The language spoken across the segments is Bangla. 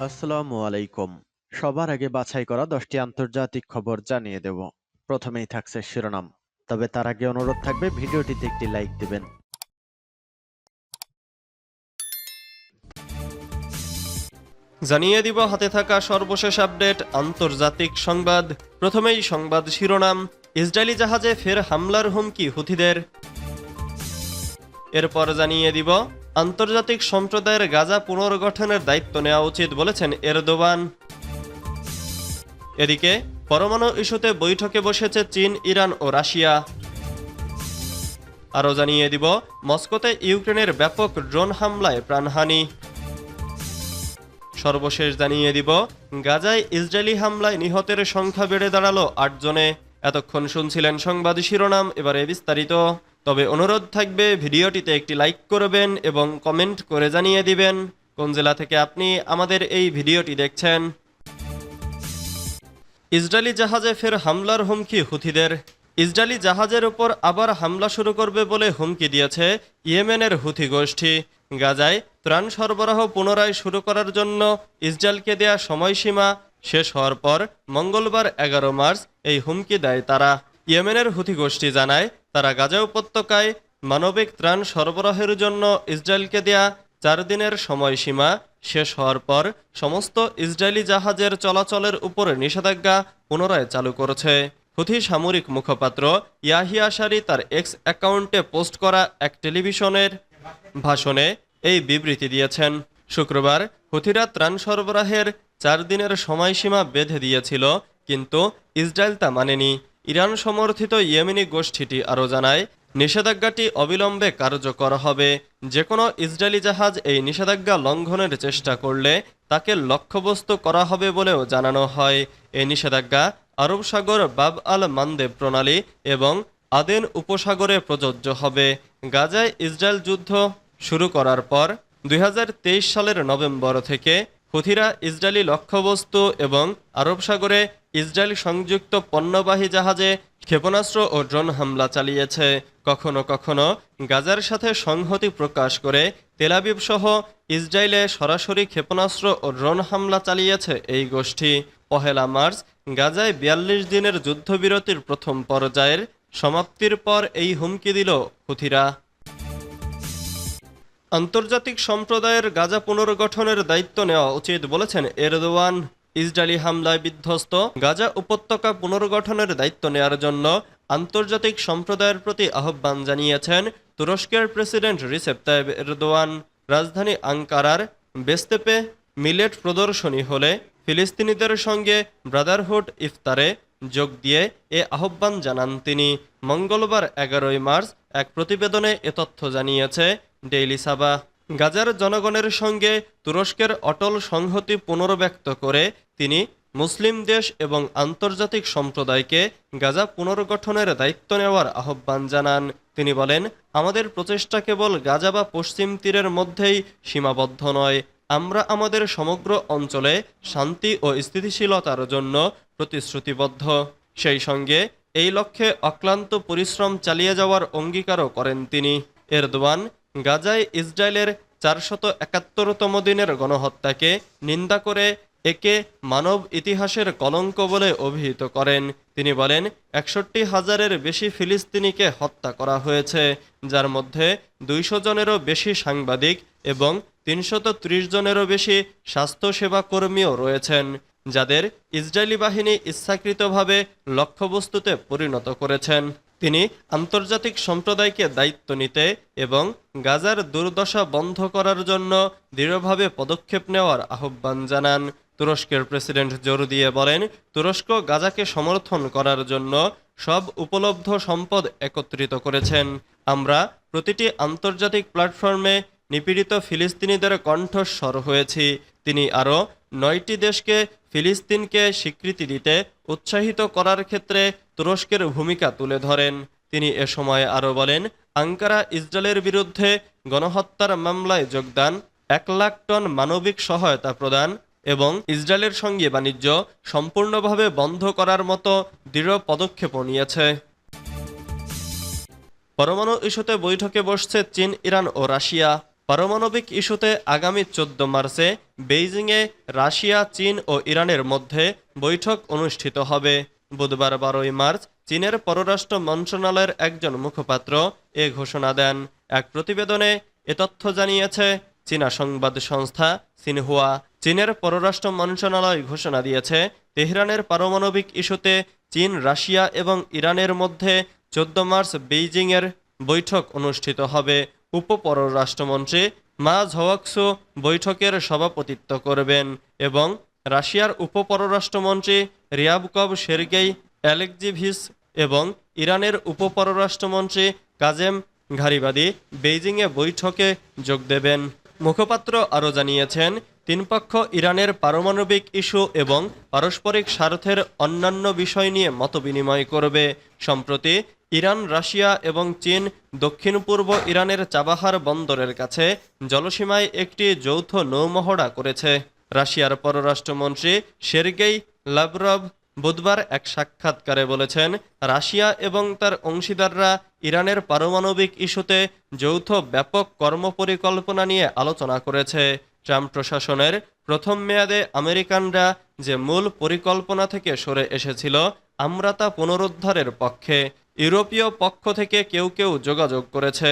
আসসালামু আলাইকুম। সবার আগে বাছাই করা 10টি আন্তর্জাতিক খবর জানিয়ে দেব। প্রথমেই থাকছে শিরোনাম। তবে তার আগে অনুরোধ থাকবে ভিডিওটিতে একটি লাইক দিবেন। জানিয়ে দিব হাতে থাকা সর্বশেষ আপডেট আন্তর্জাতিক সংবাদ। প্রথমেই সংবাদ শিরোনাম, ইসরায়েলি জাহাজে ফের হামলার হুমকি হুথিদের। এরপর জানিয়ে দিব আন্তর্জাতিক সম্প্রদায়ের গাজা পুনর্গঠনের দায়িত্ব নেওয়া উচিত বলেছেন এরদোয়ান। এদিকে পরমাণু ইস্যুতে বৈঠকে বসেছে চীন, ইরান ও রাশিয়া। আরও জানিয়ে দিব মস্কোতে ইউক্রেনের ব্যাপক ড্রোন হামলায় প্রাণহানি। সর্বশেষ জানিয়ে দিব গাজায় ইসরায়েলি হামলায় নিহতের সংখ্যা বেড়ে দাঁড়ালো 8 জনে। এতক্ষণ শুনছিলেন সংবাদ শিরোনাম, এবারে বিস্তারিত। তবে অনুরোধ থাকবে ভিডিওটিতে একটি লাইক করবেন এবং কমেন্ট করে জানিয়ে দিবেন কোন জেলা থেকে আপনি আমাদের এই ভিডিওটি দেখছেন। ইসরায়েলি জাহাজে ফের হামলার হুমকি হুথিদের। ইসরায়েলি জাহাজের উপর আবার হামলা শুরু করবে বলে হুমকি দিয়েছে ইয়েমেনের হুথি গোষ্ঠী। গাজায় ত্রাণ সরবরাহ পুনরায় শুরু করার জন্য ইসরায়েলকে দেয়া সময়সীমা শেষ হওয়ার পর মঙ্গলবার 11 মার্চ এই হুমকি দেয় তারা। ইয়েমেনের হুথি গোষ্ঠী জানায় তারা গাজা উপত্যকায় মানবিক ত্রাণ সরবরাহের জন্য ইসরায়েলকে দেয়া 4 দিনের সময়সীমা শেষ হওয়ার পর সমস্ত ইসরায়েলি জাহাজের চলাচলের উপর নিষেধাজ্ঞা পুনরায় চালু করেছে। হুথি সামরিক মুখপাত্র ইয়াহিয়া সারি তার এক্স অ্যাকাউন্টে পোস্ট করা এক টেলিভিশনের ভাষণে এই বিবৃতি দিয়েছেন। শুক্রবার হুথিরা ত্রাণ সরবরাহের 4 দিনের সময়সীমা বেঁধে দিয়েছিল, কিন্তু ইসরায়েল তা মানেনি। ইরান সমর্থিত ইয়েমেনি গোষ্ঠীটি আরও জানায় নিষেধাজ্ঞাটি অবিলম্বে কার্যকর হবে। যে কোনো ইসরায়েলি জাহাজ এই নিষেধাজ্ঞা লঙ্ঘনের চেষ্টা করলে তাকে লক্ষ্যবস্তু করা হবে বলেও জানানো হয়। এই নিষেধাজ্ঞা আরব সাগর, বাব আল মানদেব প্রণালী এবং আদেন উপসাগরে প্রযোজ্য হবে। গাজায় ইসরায়েল যুদ্ধ শুরু করার পর 2023 সালের নভেম্বর থেকে হুথিরা ইসরায়েলি লক্ষ্যবস্তু এবং আরব সাগরে ইসরায়েল সংযুক্ত পণ্যবাহী জাহাজে ক্ষেপণাস্ত্র ও ড্রোন হামলা চালিয়েছে। কখনো কখনো গাজার সাথে সংহতি প্রকাশ করে তেল আবিব সহ ইসরায়েলে সরাসরি ক্ষেপণাস্ত্র ও ড্রোন হামলা চালিয়েছে এই গোষ্ঠী। 1 মার্চ গাজায় 42 দিনের যুদ্ধবিরতির প্রথম পর্যায়ের সমাপ্তির পর এই হুমকি দিল হুথিরা। আন্তর্জাতিক সম্প্রদায়ের গাজা পুনর্গঠনের দায়িত্ব নেওয়া উচিত বলেছেন এরদোয়ান। ইসরায়েলি হামলায় বিধ্বস্ত গাজা উপত্যকা পুনর্গঠনের দায়িত্ব নেওয়ার জন্য আন্তর্জাতিক সম্প্রদায়ের প্রতি আহ্বান জানিয়েছেন তুরস্কের প্রেসিডেন্ট রিসেপ তাইব এরদোয়ান। রাজধানী আঙ্কারার বেস্তেপে মিলেট প্রদর্শনী হলে ফিলিস্তিনিদের সঙ্গে ব্রাদারহুড ইফতারে যোগ দিয়ে এ আহ্বান জানান তিনি। মঙ্গলবার 11 মার্চ এক প্রতিবেদনে এ তথ্য জানিয়েছে ডেইলি সাবা। গাজার জনগণের সঙ্গে তুরস্কের অটল সংহতি পুনর্ব্যক্ত করে তিনি মুসলিম দেশ এবং আন্তর্জাতিক সম্প্রদায়কে গাজা পুনর্গঠনের দায়িত্ব নেওয়ার আহ্বান জানান। তিনি বলেন, আমাদের প্রচেষ্টা কেবল গাজা বা পশ্চিম তীরের মধ্যেই সীমাবদ্ধ নয়। আমরা আমাদের সমগ্র অঞ্চলে শান্তি ও স্থিতিশীলতার জন্য প্রতিশ্রুতিবদ্ধ। সেই সঙ্গে এই লক্ষ্যে অক্লান্ত পরিশ্রম চালিয়ে যাওয়ার অঙ্গীকারও করেন তিনি। এরদোয়ান গাজায় ইসরায়েলের 471তম দিনের গণহত্যাকে নিন্দা করে একে মানব ইতিহাসের কলঙ্ক বলে অভিহিত করেন। তিনি বলেন, 61,000-এর বেশি ফিলিস্তিনিকে হত্যা করা হয়েছে, যার মধ্যে 200 জনেরও বেশি সাংবাদিক এবং 330 জনেরও বেশি স্বাস্থ্যসেবা কর্মীও রয়েছেন, যাদের ইসরায়েলি বাহিনী ইচ্ছাকৃতভাবে লক্ষ্যবস্তুতে পরিণত করেছেন। তিনি আন্তর্জাতিক সম্প্রদায়কে দায়িত্ব নিতে এবং গাজার দুর্দশা বন্ধ করার জন্য দৃঢ়ভাবে পদক্ষেপ নেওয়ার আহ্বান জানান। তুরস্কের প্রেসিডেন্ট জোর দিয়ে বলেন, তুরস্ক গাজাকে সমর্থন করার জন্য সব উপলব্ধ সম্পদ একত্রিত করেছেন। আমরা প্রতিটি আন্তর্জাতিক প্ল্যাটফর্মে নিপীড়িত ফিলিস্তিনিদের কণ্ঠস্বর হয়েছি। তিনি আরও 9টি দেশকে ফিলিস্তিনকে স্বীকৃতি দিতে উৎসাহিত করার ক্ষেত্রে তুরস্কের ভূমিকা তুলে ধরেন। তিনি এ সময় আরও বলেন, আঙ্কারা ইসরায়েলের বিরুদ্ধে গণহত্যার মামলায় যোগদান, 1 লাখ টন মানবিক সহায়তা প্রদান এবং ইসরায়েলের সঙ্গে বাণিজ্য সম্পূর্ণভাবে বন্ধ করার মতো দৃঢ় পদক্ষেপও নিয়েছে। পরমাণু ইস্যুতে বৈঠকে বসছে চীন, ইরান ও রাশিয়া। পারমাণবিক ইস্যুতে আগামী 14 মার্চে বেইজিংয়ে রাশিয়া, চীন ও ইরানের মধ্যে বৈঠক অনুষ্ঠিত হবে। বুধবার 12 মার্চ চীনের পররাষ্ট্র মন্ত্রণালয়ের একজন মুখপাত্র এ ঘোষণা দেন। এক প্রতিবেদনে এ তথ্য জানিয়েছে চীনা সংবাদ সংস্থা সিনহুয়া। চীনের পররাষ্ট্র মন্ত্রণালয় ঘোষণা দিয়েছে, তেহরানের পারমাণবিক ইস্যুতে চীন, রাশিয়া এবং ইরানের মধ্যে 14 মার্চ বেইজিংয়ের বৈঠক অনুষ্ঠিত হবে। উপপররাষ্ট্রমন্ত্রী মা ঝওয়াকসু বৈঠকের সভাপতিত্ব করবেন এবং রাশিয়ার উপপররাষ্ট্রমন্ত্রী রিয়াবকভ সের্গেই অ্যালেকজিভিচ এবং ইরানের উপপররাষ্ট্রমন্ত্রী কাজেম ঘারিবাদি বেইজিংয়ে বৈঠকে যোগ দেবেন। মুখপাত্র আরও জানিয়েছেন, তিন পক্ষ ইরানের পারমাণবিক ইস্যু এবং পারস্পরিক স্বার্থের অন্যান্য বিষয় নিয়ে মতবিনিময় করবে। সম্প্রতি ইরান, রাশিয়া এবং চীন দক্ষিণ পূর্ব ইরানের চাবাহার বন্দরের কাছে জলসীমায় একটি যৌথ নৌমহড়া করেছে। রাশিয়ার পররাষ্ট্রমন্ত্রী সের্গেই লাভরভ বুধবার এক সাক্ষাৎকারে বলেছেন, রাশিয়া এবং তার অংশীদাররা ইরানের পারমাণবিক ইস্যুতে যৌথ ব্যাপক কর্মপরিকল্পনা নিয়ে আলোচনা করেছে। ট্রাম্প প্রশাসনের প্রথম মেয়াদে আমেরিকানরা যে মূল পরিকল্পনা থেকে সরে এসেছিল, আমরা তা পুনরুদ্ধারের পক্ষে। ইউরোপীয় পক্ষ থেকে কেউ কেউ যোগাযোগ করেছে।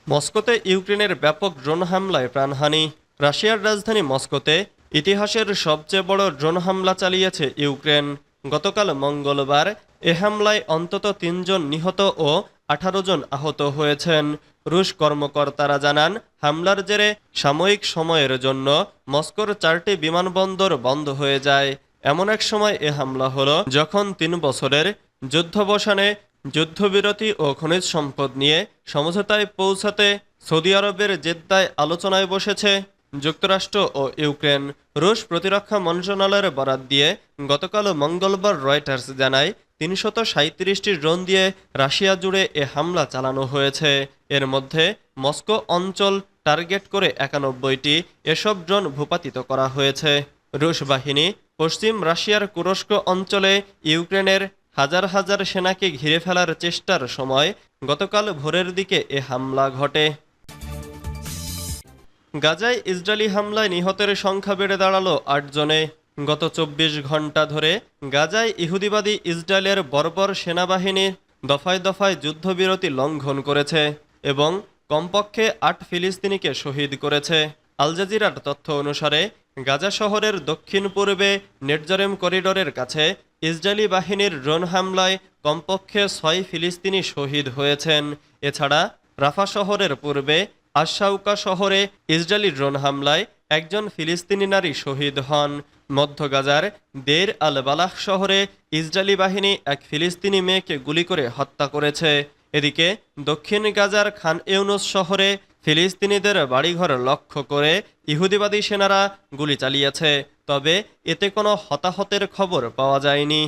মস্কোতে ইউক্রেনের ব্যাপক ড্রোন হামলায় প্রাণহানি। রাশিয়ার রাজধানী মস্কোতে ইতিহাসের সবচেয়ে বড় ড্রোন হামলা চালিয়েছে ইউক্রেন। গতকাল মঙ্গলবার এ হামলায় অন্তত 3 জন নিহত ও 18 জন আহত হয়েছেন। রুশ কর্মকর্তারা জানান, হামলার জেরে সাময়িক সময়ের জন্য মস্কোর 4টি বিমানবন্দর বন্ধ হয়ে যায়। এমন এক সময় এ হামলা হলো যখন 3 বছরের যুদ্ধবসানে যুদ্ধবিরতি ও খনিজ সম্পদ নিয়ে সমঝোতায় পৌঁছাতে সৌদি আরবের জেদ্দায় আলোচনায় বসেছে যুক্তরাষ্ট্র ও ইউক্রেন। রুশ প্রতিরক্ষা মন্ত্রণালয়ের বরাত দিয়ে গতকাল মঙ্গলবার রয়টার্স জানায়, 337টি ড্রোন দিয়ে রাশিয়া জুড়ে এ হামলা চালানো হয়েছে। এর মধ্যে মস্কো অঞ্চল টার্গেট করে 91টি এসব ড্রোন ভূপাতিত করা হয়েছে। রুশ বাহিনী পশ্চিম রাশিয়ার কুরস্ক অঞ্চলে ইউক্রেনের হাজার হাজার সেনাকে ঘিরে ফেলার চেষ্টার সময় গতকাল ভোরের দিকে এ হামলা ঘটে। গাজায় ইসরায়েলি হামলায় নিহতের সংখ্যা বেড়ে দাঁড়ালো 8 জনে। গত 24 ঘন্টা ধরে গাজায় ইহুদিবাদী ইসরায়েলের বর্বর সেনাবাহিনী দফায় দফায় যুদ্ধবিরতি লঙ্ঘন করেছে এবং কমপক্ষে 8 ফিলিস্তিনিকে শহীদ করেছে। আল জাজিরার তথ্য অনুসারে গাজা শহরের দক্ষিণ পূর্বে নেটজারেম করিডোরের কাছে ইসরায়েলি বাহিনীর ড্রোন হামলায় কমপক্ষে 6 ফিলিস্তিনি শহীদ হয়েছেন। এছাড়া রাফা শহরের পূর্বে আশাউকা শহরে ইসরায়েলি ড্রোন হামলায় একজন ফিলিস্তিনি নারী শহীদ হন। মধ্য গাজার দের আল বালাহ শহরে ইসরায়েলি বাহিনী এক ফিলিস্তিনি মেয়েকে গুলি করে হত্যা করেছে। এদিকে দক্ষিণ গাজার খান ইউনুস শহরে ফিলিস্তিনিদের বাড়িঘর লক্ষ্য করে ইহুদিবাদী সেনারা গুলি চালিয়েছে, তবে এতে কোনো হতাহতের খবর পাওয়া যায়নি।